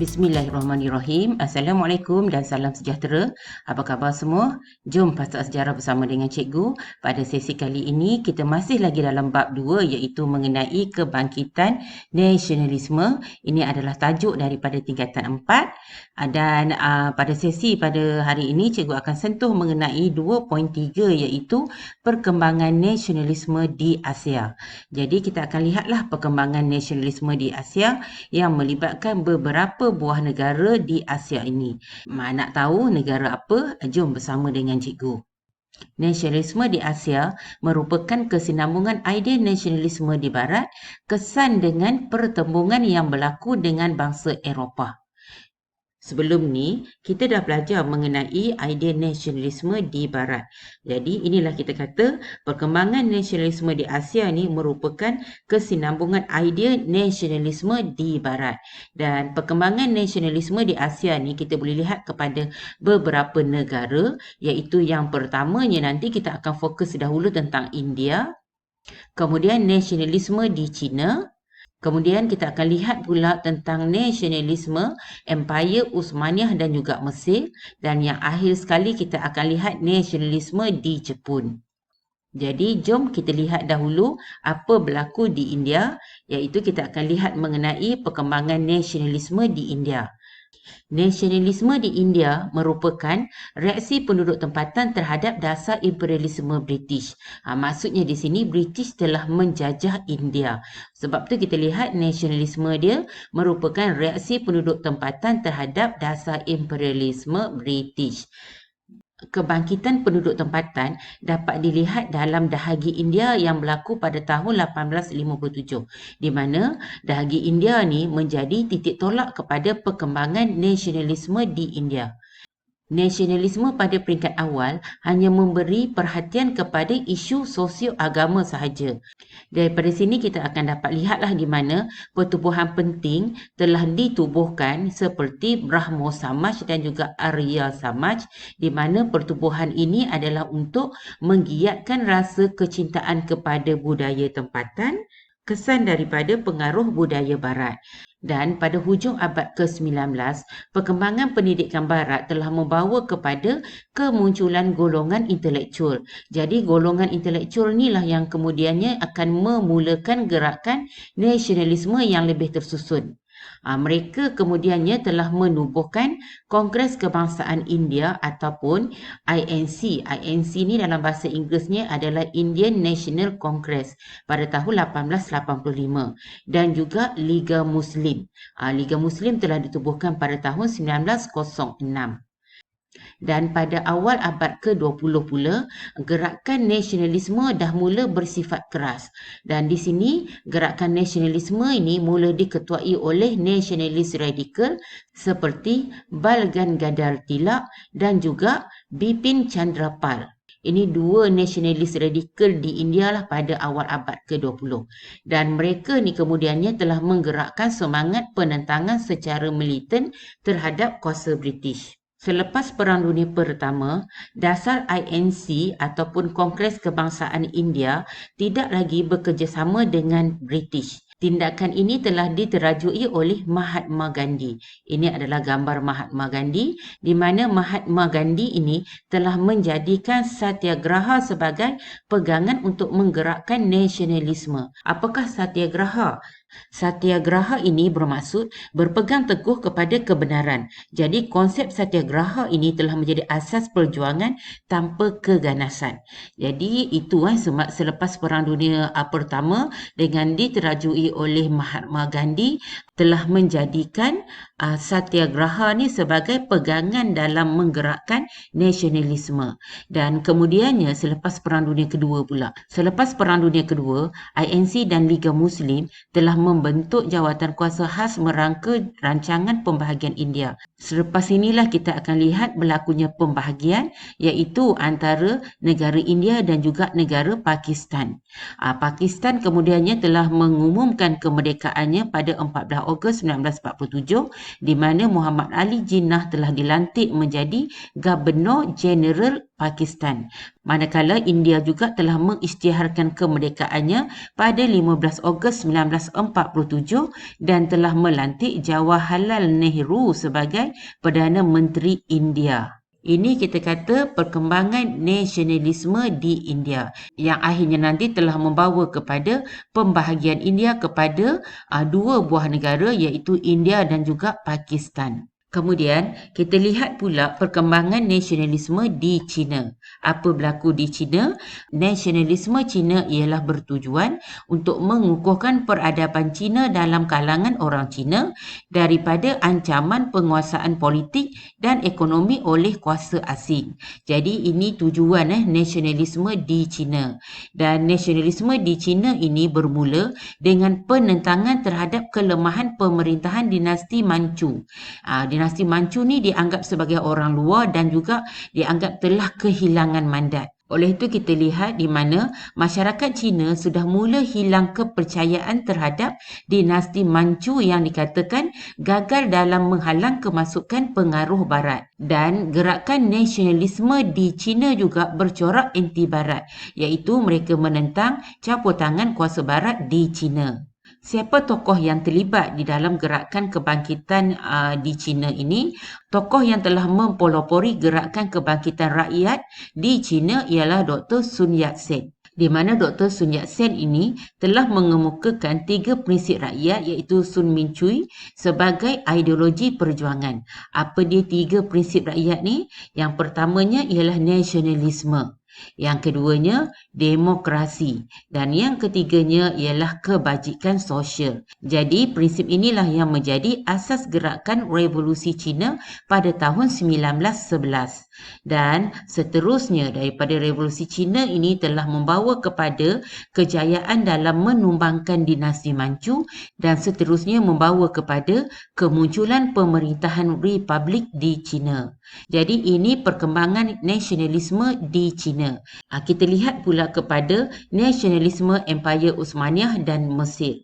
Bismillahirrahmanirrahim. Assalamualaikum dan salam sejahtera. Apa khabar semua? Jom pasak sejarah bersama dengan cikgu. Pada sesi kali ini, kita masih lagi dalam bab 2 iaitu mengenai kebangkitan nasionalisme. Ini adalah tajuk daripada tingkatan 4. Dan pada sesi pada hari ini, cikgu akan sentuh mengenai 2.3 iaitu perkembangan nasionalisme di Asia. Jadi kita akan lihatlah perkembangan nasionalisme di Asia yang melibatkan beberapa buah negara di Asia ini. Nak tahu negara apa? Jom bersama dengan cikgu. Nasionalisme di Asia merupakan kesinambungan idea nasionalisme di Barat kesan dengan pertembungan yang berlaku dengan bangsa Eropah. Sebelum ni, kita dah belajar mengenai idea nasionalisme di Barat. Jadi, inilah kita kata perkembangan nasionalisme di Asia ni merupakan kesinambungan idea nasionalisme di Barat. Dan perkembangan nasionalisme di Asia ni kita boleh lihat kepada beberapa negara, iaitu yang pertamanya nanti kita akan fokus dahulu tentang India, kemudian nasionalisme di China. Kemudian kita akan lihat pula tentang nasionalisme Empire Uthmaniyah dan juga Mesir. Dan yang akhir sekali kita akan lihat nasionalisme di Jepun. Jadi jom kita lihat dahulu apa berlaku di India, iaitu kita akan lihat mengenai perkembangan nasionalisme di India. Nasionalisme di India merupakan reaksi penduduk tempatan terhadap dasar imperialisme British. Maksudnya di sini British telah menjajah India. Sebab tu kita lihat nasionalisme dia merupakan reaksi penduduk tempatan terhadap dasar imperialisme British. Kebangkitan penduduk tempatan dapat dilihat dalam dahagi India yang berlaku pada tahun 1857, di mana dahagi India ni menjadi titik tolak kepada perkembangan nasionalisme di India. Nasionalisme pada peringkat awal hanya memberi perhatian kepada isu sosio-agama sahaja. Daripada sini kita akan dapat lihatlah di mana pertubuhan penting telah ditubuhkan seperti Brahmo Samaj dan juga Arya Samaj, di mana pertubuhan ini adalah untuk menggiatkan rasa kecintaan kepada budaya tempatan, kesan daripada pengaruh budaya Barat. Dan pada hujung abad ke-19, perkembangan pendidikan Barat telah membawa kepada kemunculan golongan intelektual. Jadi golongan intelektual inilah yang kemudiannya akan memulakan gerakan nasionalisme yang lebih tersusun. Mereka kemudiannya telah menubuhkan Kongres Kebangsaan India ataupun INC. INC ni dalam bahasa Inggerisnya adalah Indian National Congress pada tahun 1885 dan juga Liga Muslim. Liga Muslim telah ditubuhkan pada tahun 1906. Dan pada awal abad ke-20 pula, gerakan nasionalisme dah mula bersifat keras. Dan di sini, gerakan nasionalisme ini mula diketuai oleh nasionalis radikal seperti Bal Gangadhar Tilak dan juga Bipin Chandra Pal. Ini dua nasionalis radikal di India lah pada awal abad ke-20. Dan mereka ni kemudiannya telah menggerakkan semangat penentangan secara militan terhadap kuasa British. Selepas Perang Dunia Pertama, dasar INC ataupun Kongres Kebangsaan India tidak lagi bekerjasama dengan British. Tindakan ini telah diterajui oleh Mahatma Gandhi. Ini adalah gambar Mahatma Gandhi, di mana Mahatma Gandhi ini telah menjadikan Satyagraha sebagai pegangan untuk menggerakkan nasionalisme. Apakah Satyagraha? Satyagraha ini bermaksud berpegang teguh kepada kebenaran. Jadi konsep Satyagraha ini telah menjadi asas perjuangan tanpa keganasan. Jadi itu selepas Perang Dunia Pertama dengan diterajui oleh Mahatma Gandhi telah menjadikan Satyagraha ni sebagai pegangan dalam menggerakkan nasionalisme. Dan kemudiannya selepas Perang Dunia Kedua pula. Selepas Perang Dunia Kedua, INC dan Liga Muslim telah membentuk jawatan kuasa khas merangka rancangan pembahagian India. Selepas inilah kita akan lihat berlakunya pembahagian iaitu antara negara India dan juga negara Pakistan. Pakistan kemudiannya telah mengumumkan kemerdekaannya pada 14 Ogos 1947 di mana Muhammad Ali Jinnah telah dilantik menjadi Gubernur Jeneral Pakistan. Manakala India juga telah mengisytiharkan kemerdekaannya pada 15 Ogos 1947 dan telah melantik Jawaharlal Nehru sebagai Perdana Menteri India. Ini kita kata perkembangan nasionalisme di India yang akhirnya nanti telah membawa kepada pembahagian India kepada dua buah negara iaitu India dan juga Pakistan. Kemudian, kita lihat pula perkembangan nasionalisme di China. Apa berlaku di China? Nasionalisme China ialah bertujuan untuk mengukuhkan peradaban China dalam kalangan orang China daripada ancaman penguasaan politik dan ekonomi oleh kuasa asing. Jadi ini tujuan nasionalisme di China. Dan nasionalisme di China ini bermula dengan penentangan terhadap kelemahan pemerintahan dinasti Manchu. Dinasti Manchu ni dianggap sebagai orang luar dan juga dianggap telah kehilangan mandat. Oleh itu kita lihat di mana masyarakat Cina sudah mula hilang kepercayaan terhadap dinasti Manchu yang dikatakan gagal dalam menghalang kemasukan pengaruh barat. Dan gerakan nasionalisme di China juga bercorak anti barat, iaitu mereka menentang campur tangan kuasa barat di China. Siapa tokoh yang terlibat di dalam gerakan kebangkitan di China ini? Tokoh yang telah mempelopori gerakan kebangkitan rakyat di China ialah Dr. Sun Yat-sen. Di mana Dr. Sun Yat-sen ini telah mengemukakan 3 prinsip rakyat iaitu Sun Min Chui sebagai ideologi perjuangan. Apa dia 3 prinsip rakyat ni? Yang pertamanya ialah nasionalisme. Yang keduanya, demokrasi. Dan yang ketiganya ialah kebajikan sosial. Jadi, prinsip inilah yang menjadi asas gerakan revolusi Cina pada tahun 1911. Dan seterusnya daripada revolusi Cina ini telah membawa kepada kejayaan dalam menumbangkan dinasti Manchu dan seterusnya membawa kepada kemunculan pemerintahan republik di China. Jadi ini perkembangan nasionalisme di China. Kita lihat pula kepada nasionalisme Empayar Uthmaniyah dan Mesir.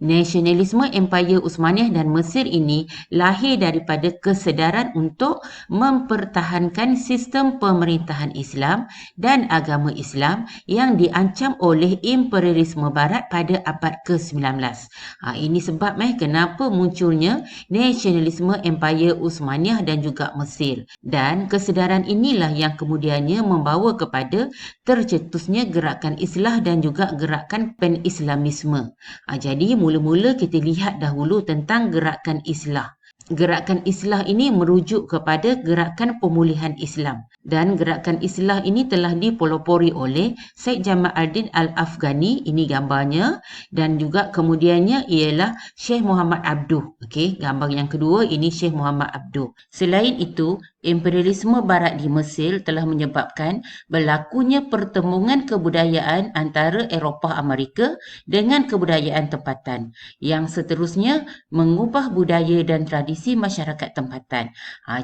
Nasionalisme Empayar Uthmaniyah dan Mesir ini lahir daripada kesedaran untuk mempertahankan sistem pemerintahan Islam dan agama Islam yang diancam oleh imperialisme barat pada abad ke-19. Ini sebab kenapa munculnya nasionalisme Empayar Uthmaniyah dan juga Mesir. Dan kesedaran inilah yang kemudiannya membawa kepada tercetusnya gerakan Islah dan juga gerakan Pan-Islamisme. Jadi mula-mula kita lihat dahulu tentang gerakan Islah. Gerakan Islah ini merujuk kepada gerakan pemulihan Islam. Dan gerakan Islah ini telah dipelopori oleh Syed Jamaluddin Al-Afghani, ini gambarnya. Dan juga kemudiannya ialah Syekh Muhammad Abduh. Gambar yang kedua ini Syekh Muhammad Abduh. Selain itu, imperialisme barat di Mesir telah menyebabkan berlakunya pertemuan kebudayaan antara Eropah Amerika dengan kebudayaan tempatan yang seterusnya mengubah budaya dan tradisi masyarakat tempatan.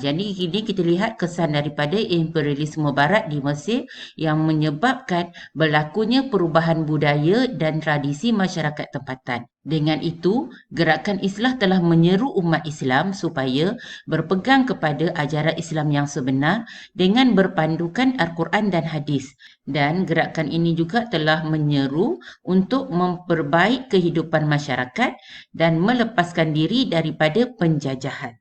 Jadi ini kita lihat kesan daripada imperialisme barat di Mesir yang menyebabkan berlakunya perubahan budaya dan tradisi masyarakat tempatan. Dengan itu, gerakan Islah telah menyeru umat Islam supaya berpegang kepada ajaran Islam yang sebenar dengan berpandukan Al-Quran dan Hadis. Dan gerakan ini juga telah menyeru untuk memperbaik kehidupan masyarakat dan melepaskan diri daripada penjajahan.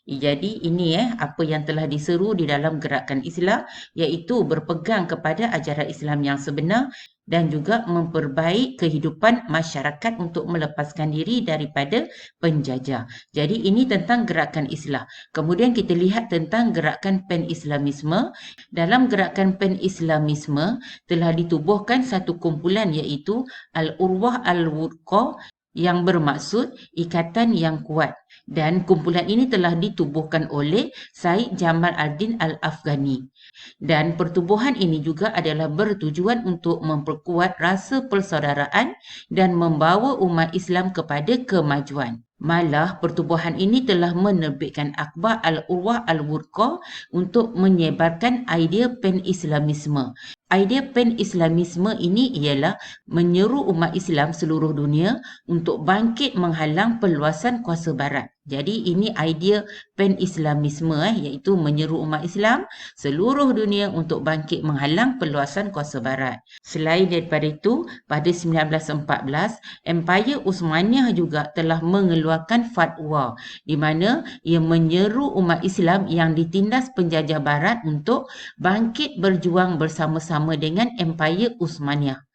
Jadi ini apa yang telah diseru di dalam gerakan Islam, iaitu berpegang kepada ajaran Islam yang sebenar dan juga memperbaik kehidupan masyarakat untuk melepaskan diri daripada penjajah. Jadi ini tentang gerakan Islah. Kemudian kita lihat tentang gerakan Pan-Islamisme. Dalam gerakan Pan-Islamisme telah ditubuhkan satu kumpulan iaitu Al-Urwah Al-Wuthqa yang bermaksud ikatan yang kuat. Dan kumpulan ini telah ditubuhkan oleh Syed Jamaluddin Al-Afghani. Dan pertubuhan ini juga adalah bertujuan untuk memperkuat rasa persaudaraan dan membawa umat Islam kepada kemajuan. Malah pertubuhan ini telah menerbitkan akhbar Al-Urwah Al-Wuthqa untuk menyebarkan idea Pan-Islamisme. Idea pan-Islamisme ini ialah menyeru umat Islam seluruh dunia untuk bangkit menghalang perluasan kuasa barat. Jadi ini idea pan-Islamisme iaitu menyeru umat Islam seluruh dunia untuk bangkit menghalang perluasan kuasa barat. Selain daripada itu, pada 1914, Empayar Uthmaniyah juga telah mengeluarkan fatwa di mana ia menyeru umat Islam yang ditindas penjajah barat untuk bangkit berjuang bersama-sama dengan Empayar Uthmaniyah.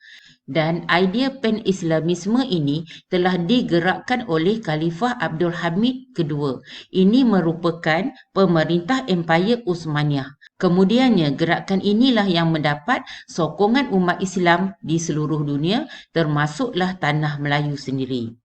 Dan idea pan-Islamisme ini telah digerakkan oleh Khalifah Abdul Hamid II. Ini merupakan pemerintah Empayar Uthmaniyah. Kemudiannya, gerakan inilah yang mendapat sokongan umat Islam di seluruh dunia, termasuklah tanah Melayu sendiri.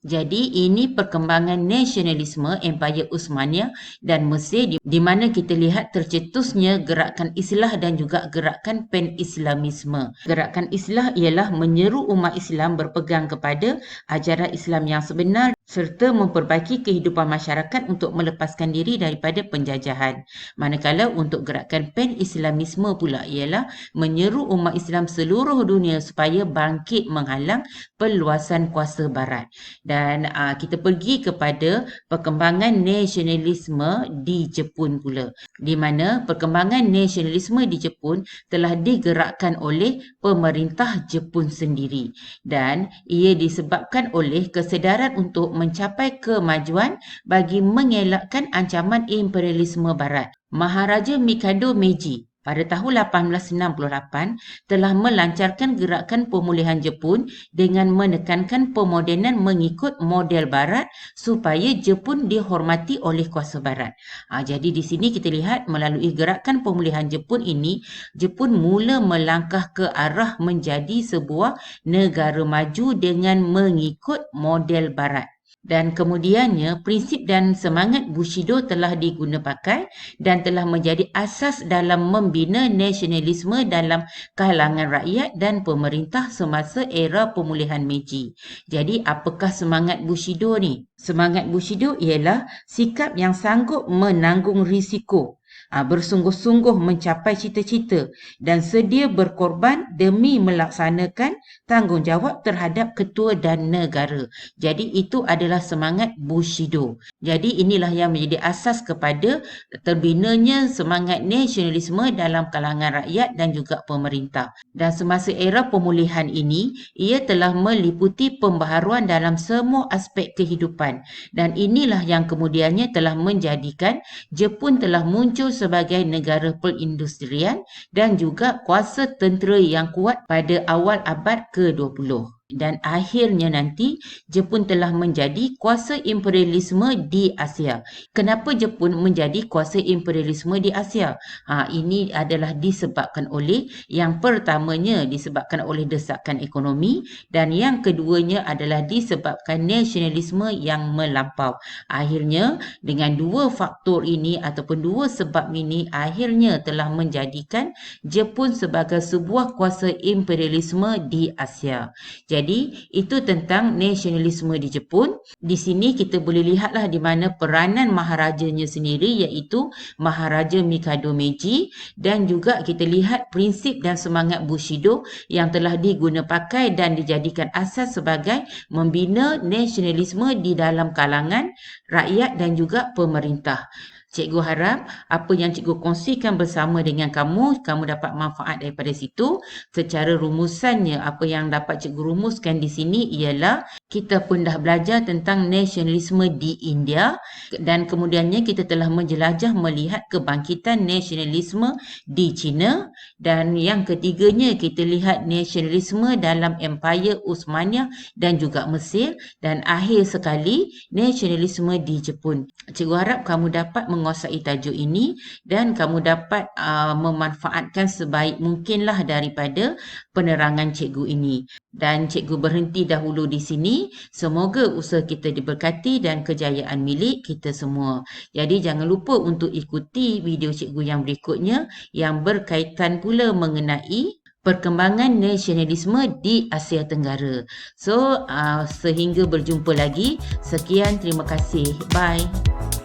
Jadi ini perkembangan nasionalisme Empayar Uthmaniyah dan Mesir di mana kita lihat tercetusnya gerakan Islah dan juga gerakan pan-Islamisme. Gerakan Islah ialah menyeru umat Islam berpegang kepada ajaran Islam yang sebenar serta memperbaiki kehidupan masyarakat untuk melepaskan diri daripada penjajahan. Manakala untuk gerakan pan-Islamisme pula ialah menyeru umat Islam seluruh dunia supaya bangkit menghalang perluasan kuasa barat. Dan kita pergi kepada perkembangan nasionalisme di Jepun pula, di mana perkembangan nasionalisme di Jepun telah digerakkan oleh pemerintah Jepun sendiri dan ia disebabkan oleh kesedaran untuk mencapai kemajuan bagi mengelakkan ancaman imperialisme barat. Maharaja Mikado Meiji pada tahun 1868 telah melancarkan gerakan pemulihan Jepun dengan menekankan pemodenan mengikut model barat supaya Jepun dihormati oleh kuasa barat. Jadi di sini kita lihat melalui gerakan pemulihan Jepun ini, Jepun mula melangkah ke arah menjadi sebuah negara maju dengan mengikut model barat. Dan kemudiannya prinsip dan semangat Bushido telah diguna pakai dan telah menjadi asas dalam membina nasionalisme dalam kalangan rakyat dan pemerintah semasa era pemulihan Meiji. Jadi apakah semangat Bushido ni? Semangat Bushido ialah sikap yang sanggup menanggung risiko, bersungguh-sungguh mencapai cita-cita dan sedia berkorban demi melaksanakan tanggungjawab terhadap ketua dan negara. Jadi itu adalah semangat Bushido. Jadi inilah yang menjadi asas kepada terbinanya semangat nasionalisme dalam kalangan rakyat dan juga pemerintah. Dan semasa era pemulihan ini, ia telah meliputi pembaharuan dalam semua aspek kehidupan. Dan inilah yang kemudiannya telah menjadikan Jepun telah muncul sebagai negara perindustrian dan juga kuasa tentera yang kuat pada awal abad ke-20. Dan akhirnya nanti Jepun telah menjadi kuasa imperialisme di Asia. Kenapa Jepun menjadi kuasa imperialisme di Asia? Ini adalah disebabkan oleh, yang pertamanya disebabkan oleh desakan ekonomi dan yang keduanya adalah disebabkan nasionalisme yang melampau. Akhirnya dengan dua faktor ini ataupun dua sebab ini akhirnya telah menjadikan Jepun sebagai sebuah kuasa imperialisme di Asia. Jadi itu tentang nasionalisme di Jepun. Di sini kita boleh lihatlah di mana peranan maharajanya sendiri iaitu Maharaja Mikado Meiji dan juga kita lihat prinsip dan semangat Bushido yang telah diguna pakai dan dijadikan asas sebagai membina nasionalisme di dalam kalangan rakyat dan juga pemerintah. Cikgu harap apa yang cikgu kongsikan bersama dengan kamu dapat manfaat daripada situ. Secara rumusannya, apa yang dapat cikgu rumuskan di sini ialah kita pun dah belajar tentang nasionalisme di India dan kemudiannya kita telah menjelajah melihat kebangkitan nasionalisme di China dan yang ketiganya kita lihat nasionalisme dalam Empayar Uthmaniyah dan juga Mesir dan akhir sekali nasionalisme di Jepun. Cikgu harap kamu dapat menguasai tajuk ini dan kamu dapat memanfaatkan sebaik mungkinlah daripada penerangan cikgu ini. Dan cikgu berhenti dahulu di sini. Semoga usaha kita diberkati dan kejayaan milik kita semua. Jadi jangan lupa untuk ikuti video cikgu yang berikutnya yang berkaitan pula mengenai perkembangan nasionalisme di Asia Tenggara. So, sehingga berjumpa lagi. Sekian, terima kasih. Bye.